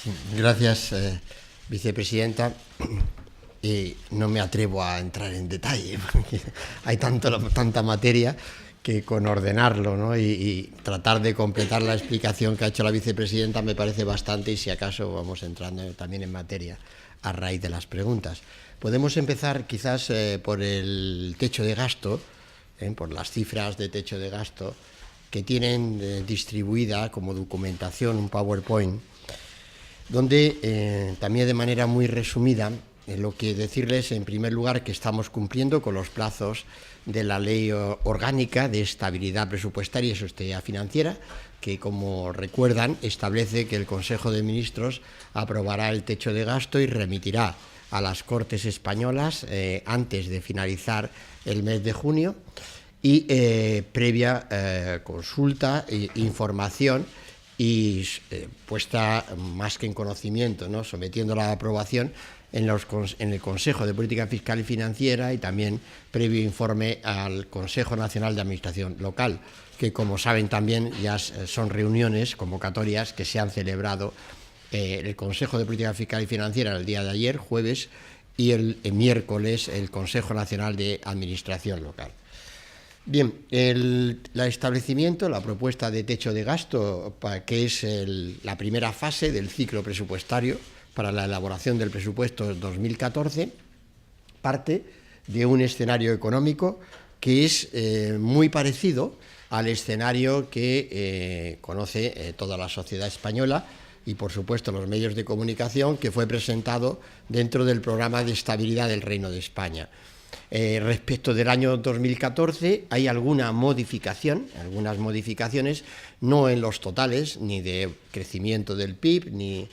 Sí, gracias, vicepresidenta. No me atrevo a entrar en detalle, porque hay tanta materia que con ordenarlo, ¿no? y tratar de completar la explicación que ha hecho la vicepresidenta me parece bastante, y si acaso vamos entrando también en materia a raíz de las preguntas. Podemos empezar quizás por el techo de gasto, por las cifras de techo de gasto que tienen distribuida como documentación un PowerPoint, donde también de manera muy resumida lo que decirles en primer lugar que estamos cumpliendo con los plazos de la Ley Orgánica de Estabilidad Presupuestaria y Sostenibilidad Financiera, que, como recuerdan, establece que el Consejo de Ministros aprobará el techo de gasto y remitirá a las Cortes españolas antes de finalizar el mes de junio, y previa consulta e información y puesta más que en conocimiento, ¿no?, sometiéndola a aprobación en el Consejo de Política Fiscal y Financiera, y también previo informe al Consejo Nacional de Administración Local, que, como saben también, ya son reuniones convocatorias que se han celebrado el Consejo de Política Fiscal y Financiera el día de ayer, jueves, y el miércoles el Consejo Nacional de Administración Local. Bien, el establecimiento, la propuesta de techo de gasto, que es la primera fase del ciclo presupuestario para la elaboración del presupuesto 2014, parte de un escenario económico que es muy parecido al escenario que conoce toda la sociedad española y, por supuesto, los medios de comunicación, que fue presentado dentro del programa de estabilidad del Reino de España. Respecto del año 2014 hay algunas modificaciones, no en los totales, ni de crecimiento del PIB, ni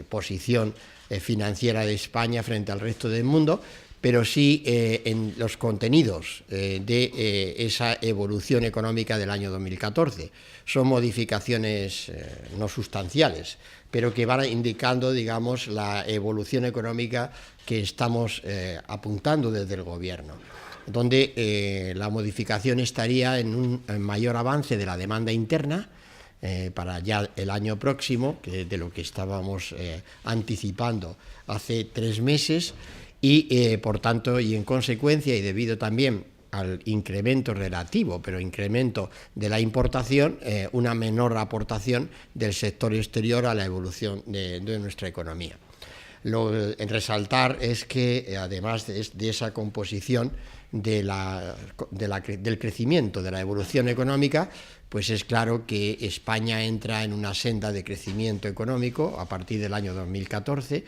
posición financiera de España frente al resto del mundo, pero sí en los contenidos de esa evolución económica del año 2014. Son modificaciones no sustanciales, pero que van indicando, digamos, la evolución económica que estamos apuntando desde el Gobierno, donde la modificación estaría en un mayor avance de la demanda interna para ya el año próximo, que de lo que estábamos anticipando hace 3 meses, y por tanto, y en consecuencia, y debido también al incremento relativo, pero incremento de la importación, una menor aportación del sector exterior a la evolución de nuestra economía. En resaltar es que, además de esa composición del crecimiento, de la evolución económica, pues es claro que España entra en una senda de crecimiento económico a partir del año 2014,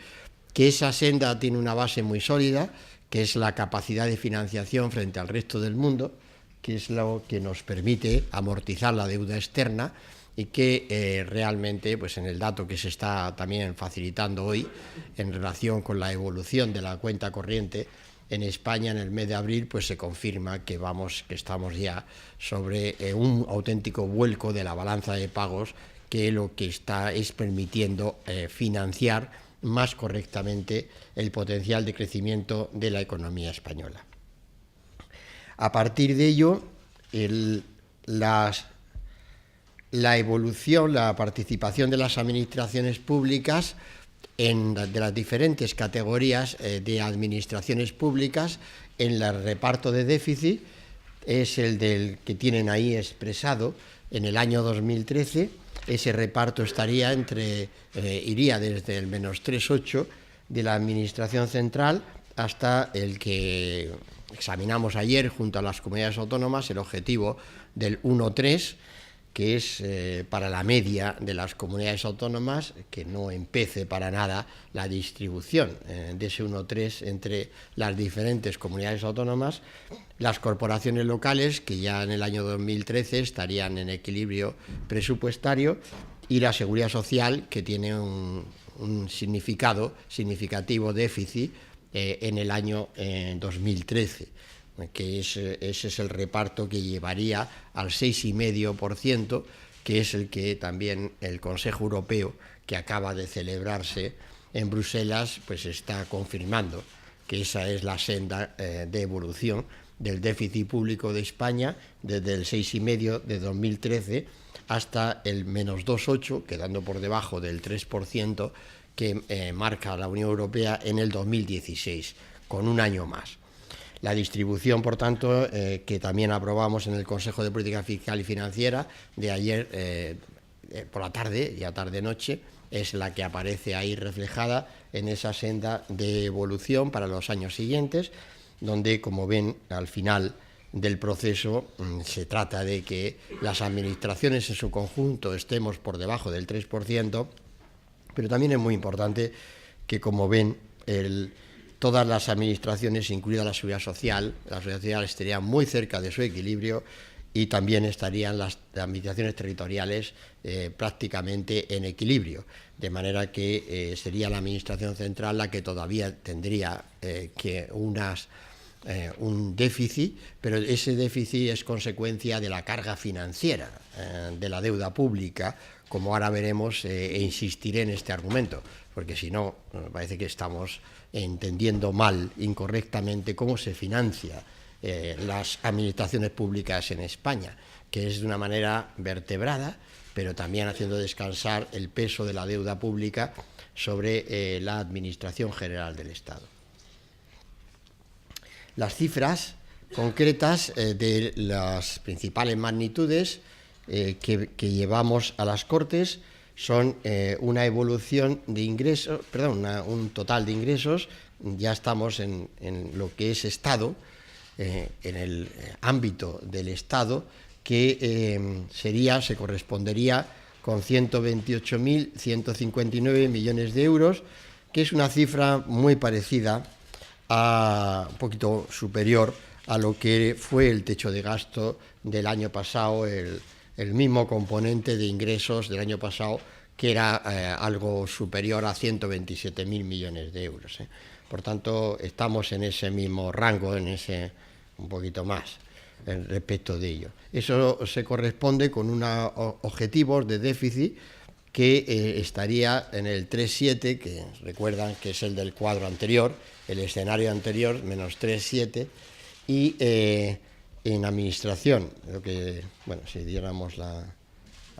que esa senda tiene una base muy sólida, que es la capacidad de financiación frente al resto del mundo, que es lo que nos permite amortizar la deuda externa, y que realmente, pues en el dato que se está también facilitando hoy en relación con la evolución de la cuenta corriente en España en el mes de abril, pues se confirma que estamos ya sobre un auténtico vuelco de la balanza de pagos, que lo que está es permitiendo financiar más correctamente el potencial de crecimiento de la economía española. A partir de ello, la evolución, la participación de las administraciones públicas de las diferentes categorías de administraciones públicas en el reparto de déficit es el del que tienen ahí expresado en el año 2013. Ese reparto iría desde el menos 3,8 de la Administración Central hasta el que examinamos ayer junto a las comunidades autónomas, el objetivo del 1,3, que es para la media de las comunidades autónomas, que no empece para nada la distribución de ese 1,3 entre las diferentes comunidades autónomas, las corporaciones locales, que ya en el año 2013 estarían en equilibrio presupuestario, y la seguridad social, que tiene un significativo déficit en el año 2013. Que ese es el reparto que llevaría al 6,5%, que es el que también el Consejo Europeo, que acaba de celebrarse en Bruselas, pues está confirmando que esa es la senda de evolución del déficit público de España desde el 6,5 de 2013 hasta el menos 2,8, quedando por debajo del 3% que marca la Unión Europea en el 2016, con un año más. La distribución, por tanto, que también aprobamos en el Consejo de Política Fiscal y Financiera de ayer por la tarde, ya tarde-noche, es la que aparece ahí reflejada en esa senda de evolución para los años siguientes, donde, como ven, al final del proceso se trata de que las administraciones en su conjunto estemos por debajo del 3%, pero también es muy importante que, como ven, todas las administraciones, incluida la Seguridad Social estaría muy cerca de su equilibrio y también estarían las administraciones territoriales prácticamente en equilibrio, de manera que sería la Administración Central la que todavía tendría un déficit, pero ese déficit es consecuencia de la carga financiera de la deuda pública, como ahora veremos, e insistiré en este argumento, porque si no, me parece que estamos entendiendo mal, incorrectamente, cómo se financia las administraciones públicas en España, que es de una manera vertebrada, pero también haciendo descansar el peso de la deuda pública sobre la Administración General del Estado. Las cifras concretas de las principales magnitudes que llevamos a las Cortes son una evolución de ingresos, un total de ingresos, ya estamos en lo que es Estado, en el ámbito del Estado, que se correspondería con 128.159 millones de euros, que es una cifra muy parecida un poquito superior a lo que fue el techo de gasto del año pasado, el mismo componente de ingresos del año pasado, que era algo superior a 127.000 millones de euros. Por tanto, estamos en ese mismo rango, un poquito más respecto de ello. Eso se corresponde con unos objetivos de déficit que estaría en el 3,7, que recuerdan que es el del cuadro anterior, el escenario anterior, menos 3,7, y en administración, si diéramos la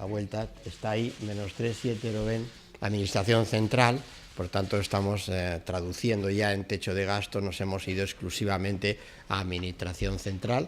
vuelta, está ahí, menos 3,7, lo ven, administración central. Por tanto, estamos traduciendo ya en techo de gasto, nos hemos ido exclusivamente a administración central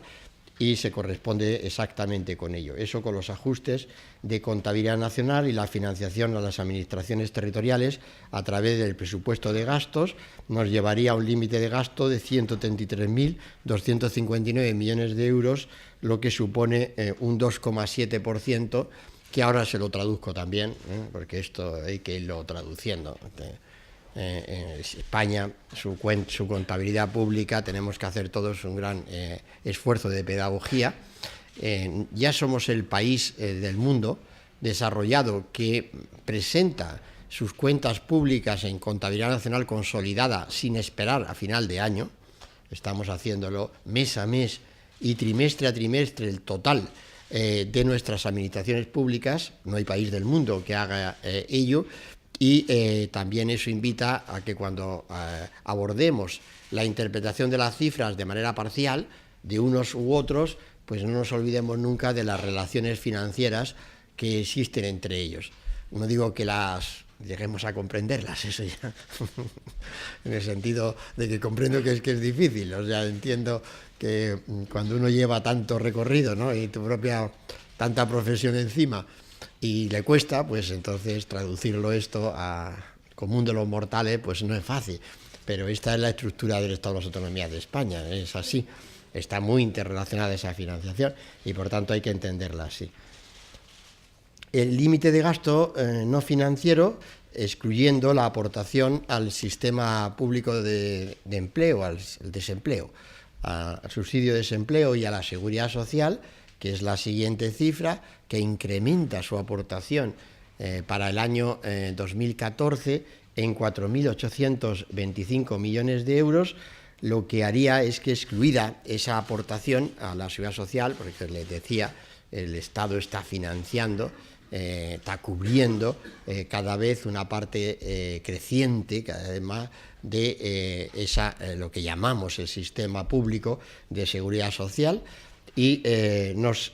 y se corresponde exactamente con ello. Eso con los ajustes de contabilidad nacional y la financiación a las administraciones territoriales a través del presupuesto de gastos nos llevaría a un límite de gasto de 133.259 millones de euros, lo que supone un 2,7%, que ahora se lo traduzco también, porque esto hay que irlo traduciendo. En España, su contabilidad pública, tenemos que hacer todos un gran esfuerzo de pedagogía. Ya somos el país del mundo desarrollado que presenta sus cuentas públicas en contabilidad nacional consolidada sin esperar a final de año. Estamos haciéndolo mes a mes y trimestre a trimestre el total de nuestras administraciones públicas. No hay país del mundo que haga ello, y también eso invita a que cuando abordemos la interpretación de las cifras de manera parcial de unos u otros, pues no nos olvidemos nunca de las relaciones financieras que existen entre ellos. No digo que las lleguemos a comprenderlas, eso ya en el sentido de que comprendo que es difícil, o sea, entiendo que cuando uno lleva tanto recorrido, ¿no?, y tu propia tanta profesión encima y le cuesta, pues entonces traducirlo esto al común de los mortales pues no es fácil, pero esta es la estructura del Estado de las Autonomías de España, es así, está muy interrelacionada esa financiación y por tanto hay que entenderla así. El límite de gasto no financiero, excluyendo la aportación al sistema público de empleo, al desempleo, al subsidio de desempleo y a la seguridad social, que es la siguiente cifra, que incrementa su aportación para el año 2014 en 4.825 millones de euros, lo que haría es que, excluida esa aportación a la seguridad social, porque les decía, el Estado está financiando está cubriendo cada vez una parte creciente, cada vez más, de lo que llamamos el sistema público de seguridad social, y nos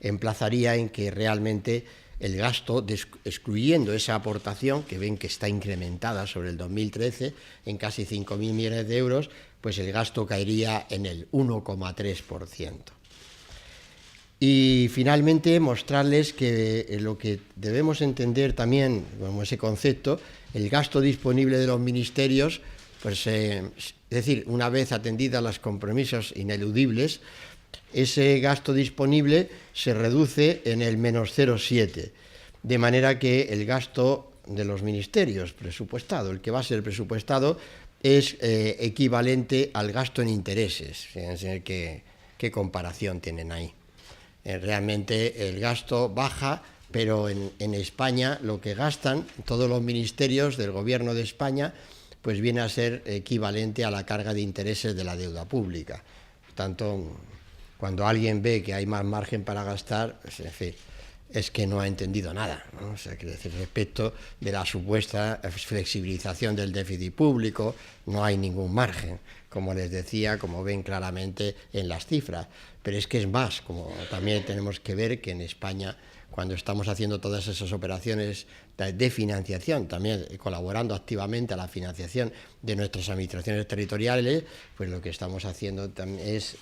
emplazaría en que realmente el gasto, excluyendo esa aportación, que ven que está incrementada sobre el 2013 en casi 5.000 millones de euros, pues el gasto caería en el 1,3%. Y finalmente mostrarles que lo que debemos entender también como ese concepto, el gasto disponible de los ministerios, pues es decir, una vez atendidas los compromisos ineludibles, ese gasto disponible se reduce en el menos 0,7, de manera que el gasto de los ministerios presupuestado, el que va a ser presupuestado, es equivalente al gasto en intereses. Fíjense qué comparación tienen ahí. Realmente el gasto baja, pero en España lo que gastan todos los ministerios del Gobierno de España pues viene a ser equivalente a la carga de intereses de la deuda pública. Por tanto, cuando alguien ve que hay más margen para gastar, pues, en fin, es que no ha entendido nada, ¿no? O sea, quiere decir, respecto de la supuesta flexibilización del déficit público, no hay ningún margen, como les decía, como ven claramente en las cifras. Pero es que es más, como también tenemos que ver que en España, cuando estamos haciendo todas esas operaciones de financiación, también colaborando activamente a la financiación de nuestras administraciones territoriales, pues lo que estamos haciendo también es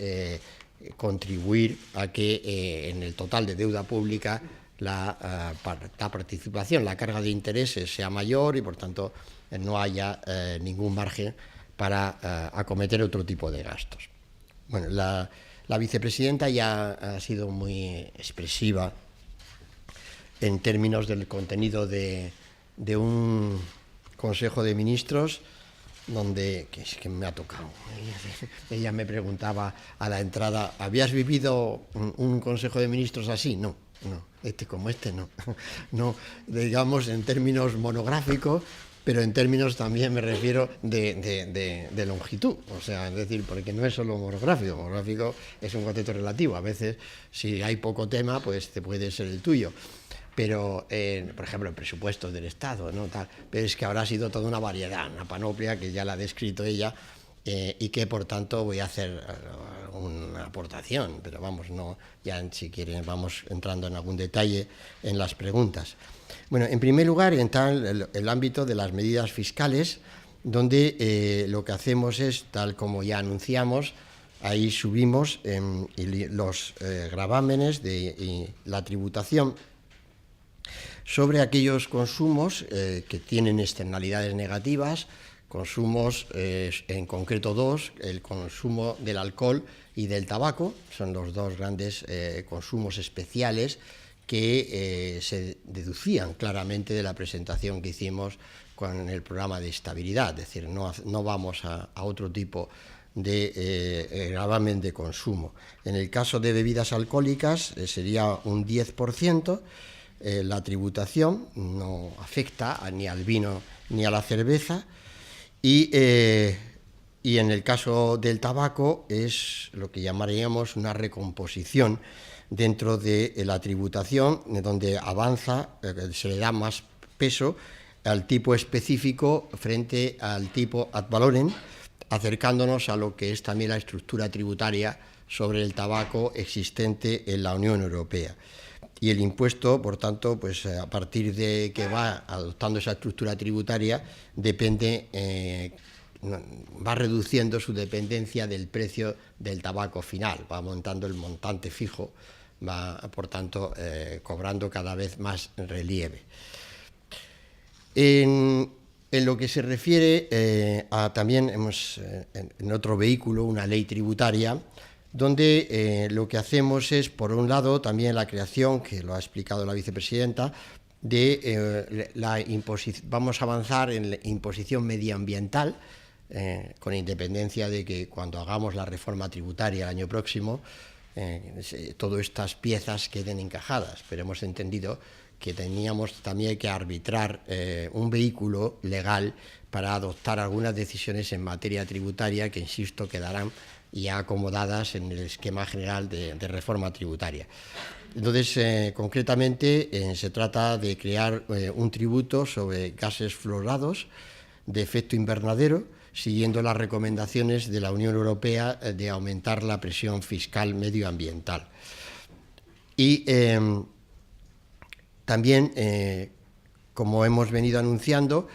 contribuir a que en el total de deuda pública la participación, la carga de intereses sea mayor y por tanto no haya ningún margen para acometer otro tipo de gastos. Bueno, la vicepresidenta ya ha sido muy expresiva en términos del contenido de un Consejo de Ministros donde, que es que me ha tocado, ella me preguntaba a la entrada, ¿habías vivido un Consejo de Ministros así? No, como este no, no, digamos en términos monográficos, pero en términos también me refiero de longitud, o sea, es decir, porque no es solo monográfico es un concepto relativo, a veces si hay poco tema, pues te puede ser el tuyo. Pero, por ejemplo, en presupuestos del Estado, ¿no? Pero es que habrá sido toda una variedad, una panoplia que ya la ha descrito ella y que, por tanto, voy a hacer una aportación, pero vamos, no, ya si quieren vamos entrando en algún detalle en las preguntas. Bueno, en primer lugar, entra el ámbito de las medidas fiscales, donde lo que hacemos es, tal como ya anunciamos, ahí subimos los gravámenes de la tributación sobre aquellos consumos que tienen externalidades negativas, consumos en concreto dos, el consumo del alcohol y del tabaco, son los dos grandes consumos especiales que se deducían claramente de la presentación que hicimos con el programa de estabilidad, es decir, no vamos a otro tipo de gravamen de consumo. En el caso de bebidas alcohólicas sería un 10%, la tributación no afecta ni al vino ni a la cerveza y en el caso del tabaco es lo que llamaríamos una recomposición dentro de la tributación, donde avanza, se le da más peso al tipo específico frente al tipo ad valorem, acercándonos a lo que es también la estructura tributaria sobre el tabaco existente en la Unión Europea. Y el impuesto, por tanto, pues a partir de que va adoptando esa estructura tributaria, va reduciendo su dependencia del precio del tabaco final, va aumentando el montante fijo, va, por tanto, cobrando cada vez más relieve. En lo que se refiere también hemos en otro vehículo, una ley tributaria, donde lo que hacemos es, por un lado, también la creación, que lo ha explicado la vicepresidenta, vamos a avanzar en la imposición medioambiental, con independencia de que cuando hagamos la reforma tributaria el año próximo, todas estas piezas queden encajadas, pero hemos entendido que teníamos también que arbitrar un vehículo legal para adoptar algunas decisiones en materia tributaria que, insisto, quedarán ya acomodadas en el esquema general de reforma tributaria. Entonces, concretamente, se trata de crear un tributo sobre gases fluorados de efecto invernadero, siguiendo las recomendaciones de la Unión Europea de aumentar la presión fiscal medioambiental. Y también, como hemos venido anunciando,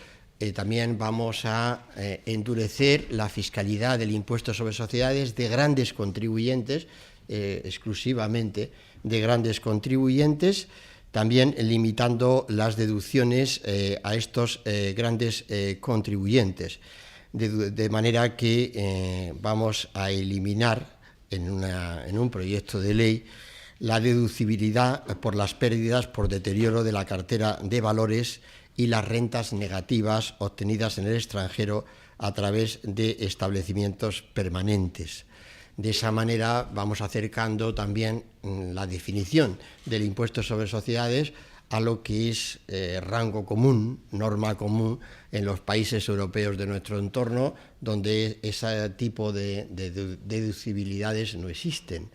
también vamos a endurecer la fiscalidad del impuesto sobre sociedades de grandes contribuyentes, exclusivamente de grandes contribuyentes, también limitando las deducciones a estos grandes contribuyentes, de manera que vamos a eliminar en un proyecto de ley la deducibilidad por las pérdidas por deterioro de la cartera de valores y las rentas negativas obtenidas en el extranjero a través de establecimientos permanentes. De esa manera vamos acercando también la definición del impuesto sobre sociedades a lo que es rango común, norma común en los países europeos de nuestro entorno, donde ese tipo de deducibilidades no existen.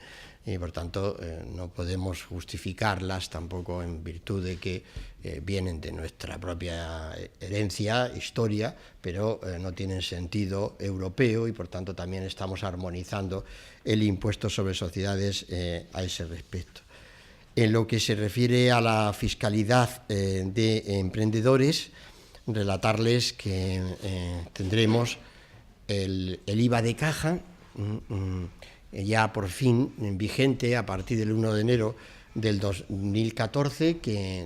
Y por tanto no podemos justificarlas tampoco en virtud de que vienen de nuestra propia herencia, historia, pero no tienen sentido europeo y por tanto también estamos armonizando el impuesto sobre sociedades a ese respecto. En lo que se refiere a la fiscalidad de emprendedores, relatarles que tendremos el IVA de caja ya por fin vigente a partir del 1 de enero del 2014,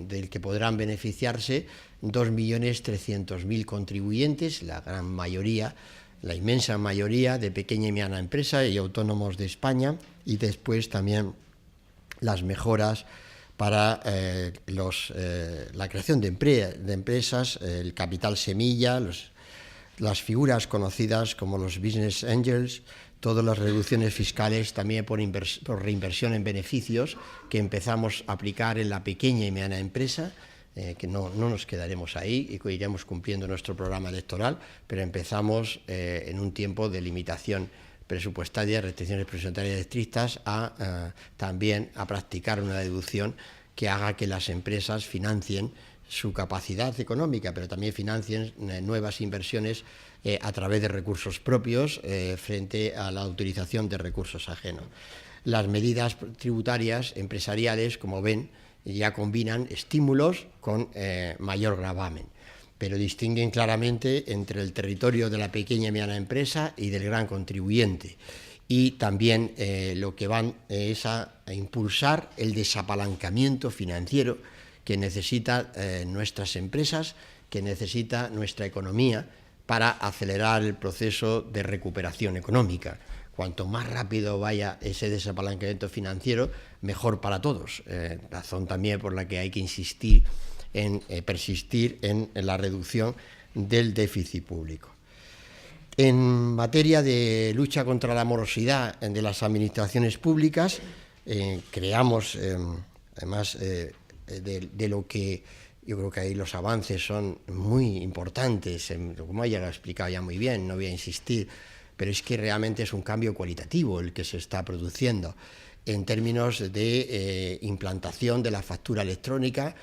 del que podrán beneficiarse 2.300.000 contribuyentes, la gran mayoría, la inmensa mayoría de pequeña y mediana empresa y autónomos de España, y después también las mejoras para la creación de empresas, el capital semilla, las figuras conocidas como los business angels, todas las reducciones fiscales también por reinversión en beneficios que empezamos a aplicar en la pequeña y mediana empresa, que no nos quedaremos ahí y que iremos cumpliendo nuestro programa electoral, pero empezamos en un tiempo de limitación presupuestaria, restricciones presupuestarias estrictas, también a practicar una deducción que haga que las empresas financien su capacidad económica, pero también financien nuevas inversiones a través de recursos propios frente a la utilización de recursos ajenos. Las medidas tributarias empresariales, como ven, ya combinan estímulos con mayor gravamen, pero distinguen claramente entre el territorio de la pequeña y mediana empresa y del gran contribuyente. Y también lo que van es a impulsar el desapalancamiento financiero que necesitan nuestras empresas, que necesita nuestra economía para acelerar el proceso de recuperación económica. Cuanto más rápido vaya ese desapalancamiento financiero, mejor para todos. Razón también por la que hay que insistir persistir en la reducción del déficit público. En materia de lucha contra la morosidad de las administraciones públicas, creamos, además de lo que yo creo que ahí los avances son muy importantes, como haya explicado ya muy bien, no voy a insistir, pero es que realmente es un cambio cualitativo el que se está produciendo en términos de implantación de la factura electrónica,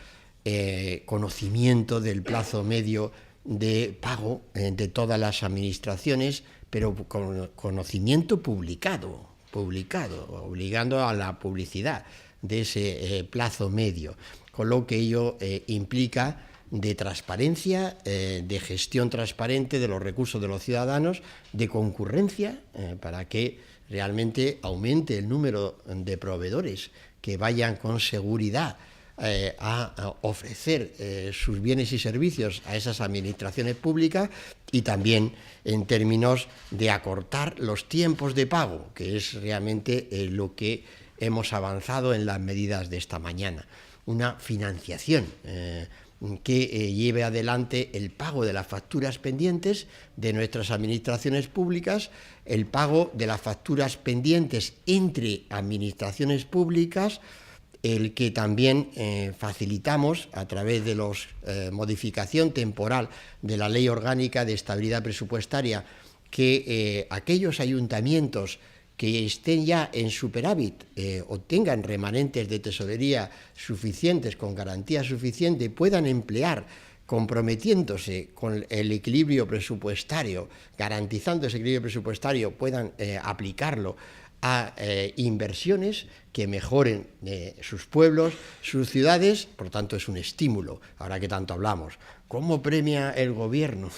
conocimiento del plazo medio de pago de todas las administraciones, pero con conocimiento publicado, obligando a la publicidad de ese plazo medio, con lo que ello implica de transparencia, de gestión transparente de los recursos de los ciudadanos, de concurrencia, para que realmente aumente el número de proveedores que vayan con seguridad a ofrecer sus bienes y servicios a esas administraciones públicas, y también en términos de acortar los tiempos de pago, que es realmente lo que hemos avanzado en las medidas de esta mañana. Una financiación que lleve adelante el pago de las facturas pendientes de nuestras administraciones públicas, el pago de las facturas pendientes entre administraciones públicas, el que también facilitamos a través de la modificación temporal de la Ley Orgánica de Estabilidad Presupuestaria, que aquellos ayuntamientos que estén ya en superávit o tengan remanentes de tesorería suficientes, con garantía suficiente, puedan emplear, comprometiéndose con el equilibrio presupuestario, garantizando ese equilibrio presupuestario, puedan aplicarlo a inversiones que mejoren sus pueblos, sus ciudades. Por tanto, es un estímulo, ahora que tanto hablamos. ¿Cómo premia el gobierno?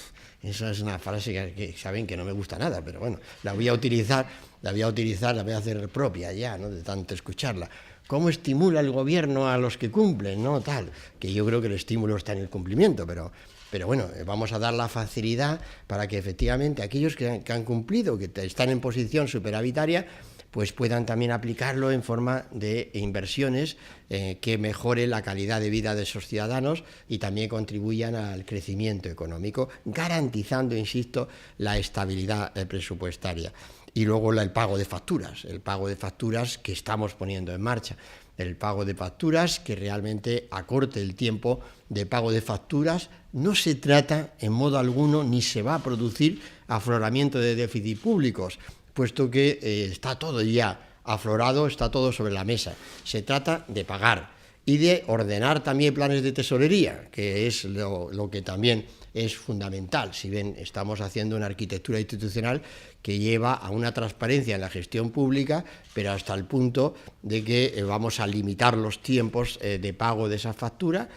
Esa es una frase que saben que no me gusta nada, pero bueno, la voy a utilizar, la voy a hacer propia ya, ¿no?, de tanto escucharla. ¿Cómo estimula el gobierno a los que cumplen? ¿No? Tal, que yo creo que el estímulo está en el cumplimiento, pero bueno, vamos a dar la facilidad para que efectivamente aquellos que han cumplido, que están en posición superavitaria, pues puedan también aplicarlo en forma de inversiones que mejore la calidad de vida de esos ciudadanos y también contribuyan al crecimiento económico, garantizando, insisto, la estabilidad presupuestaria. Y luego el pago de facturas que estamos poniendo en marcha. El pago de facturas que realmente acorte el tiempo de pago de facturas. No se trata en modo alguno ni se va a producir afloramiento de déficit públicos, puesto que está todo ya aflorado, está todo sobre la mesa. Se trata de pagar y de ordenar también planes de tesorería, que es lo que también es fundamental. Si ven, estamos haciendo una arquitectura institucional que lleva a una transparencia en la gestión pública, pero hasta el punto de que vamos a limitar los tiempos de pago de esa factura,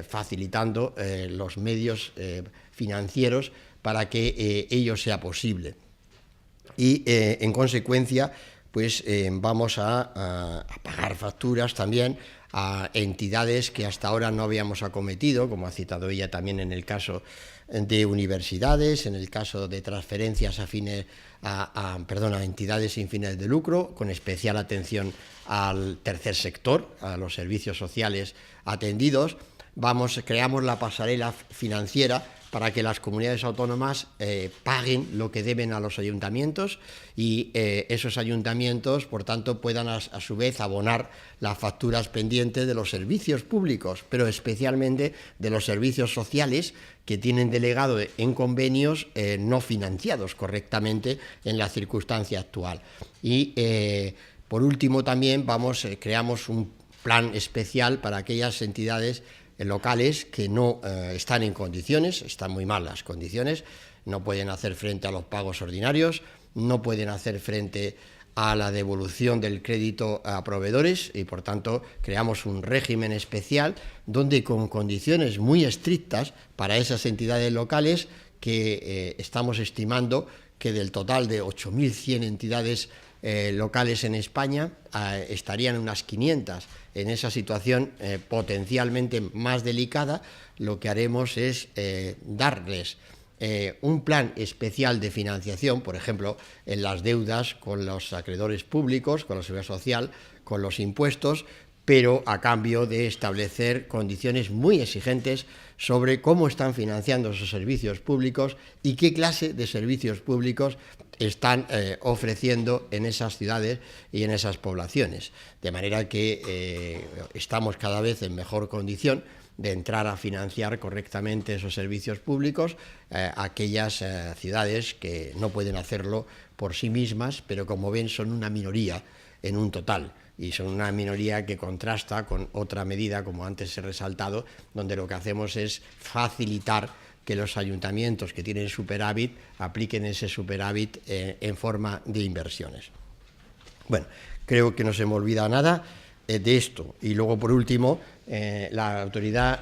facilitando los medios financieros para que ello sea posible. Y en consecuencia, pues vamos a pagar facturas también a entidades que hasta ahora no habíamos acometido, como ha citado ella también en el caso de universidades, en el caso de transferencias a entidades sin fines de lucro, con especial atención al tercer sector, a los servicios sociales atendidos. Creamos la pasarela financiera para que las comunidades autónomas paguen lo que deben a los ayuntamientos y esos ayuntamientos, por tanto, puedan a su vez abonar las facturas pendientes de los servicios públicos, pero especialmente de los servicios sociales que tienen delegado en convenios no financiados correctamente en la circunstancia actual. Y, por último, también creamos un plan especial para aquellas entidades locales que no están en condiciones, están muy mal las condiciones, no pueden hacer frente a los pagos ordinarios, no pueden hacer frente a la devolución del crédito a proveedores y, por tanto, creamos un régimen especial donde, con condiciones muy estrictas para esas entidades locales, que estamos estimando que del total de 8.100 entidades locales en España, estarían unas 500 en esa situación potencialmente más delicada. Lo que haremos es darles un plan especial de financiación, por ejemplo, en las deudas con los acreedores públicos, con la seguridad social, con los impuestos, pero a cambio de establecer condiciones muy exigentes sobre cómo están financiando esos servicios públicos y qué clase de servicios públicos están ofreciendo en esas ciudades y en esas poblaciones. De manera que estamos cada vez en mejor condición de entrar a financiar correctamente esos servicios públicos, aquellas ciudades que no pueden hacerlo por sí mismas, pero como ven son una minoría en un total. Y son una minoría que contrasta con otra medida, como antes he resaltado, donde lo que hacemos es facilitar que los ayuntamientos que tienen superávit apliquen ese superávit en forma de inversiones. Bueno, creo que no se me olvida nada de esto. Y luego, por último, la Autoridad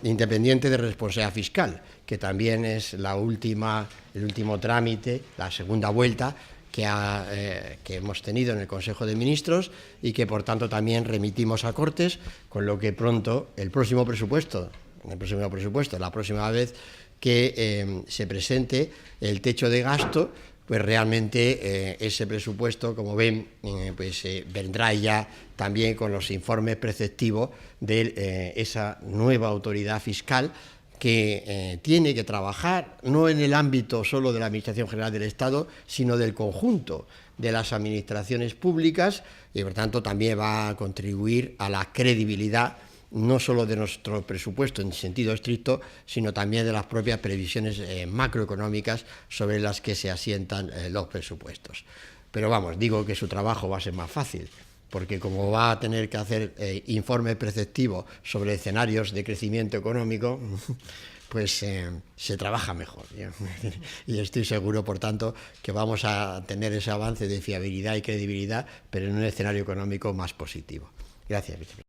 Independiente de Responsabilidad Fiscal, que también es el último trámite, la segunda vuelta, que hemos tenido en el Consejo de Ministros y que, por tanto, también remitimos a Cortes, con lo que pronto, la próxima vez que se presente el techo de gasto, pues realmente ese presupuesto, como ven, vendrá ya también con los informes preceptivos de esa nueva autoridad fiscal, que tiene que trabajar no en el ámbito solo de la Administración General del Estado, sino del conjunto de las administraciones públicas y, por tanto, también va a contribuir a la credibilidad no solo de nuestro presupuesto en sentido estricto, sino también de las propias previsiones macroeconómicas sobre las que se asientan los presupuestos. Pero vamos, digo que su trabajo va a ser más fácil, porque como va a tener que hacer informe preceptivo sobre escenarios de crecimiento económico, pues se trabaja mejor. Y estoy seguro, por tanto, que vamos a tener ese avance de fiabilidad y credibilidad, pero en un escenario económico más positivo. Gracias, vicepresidente.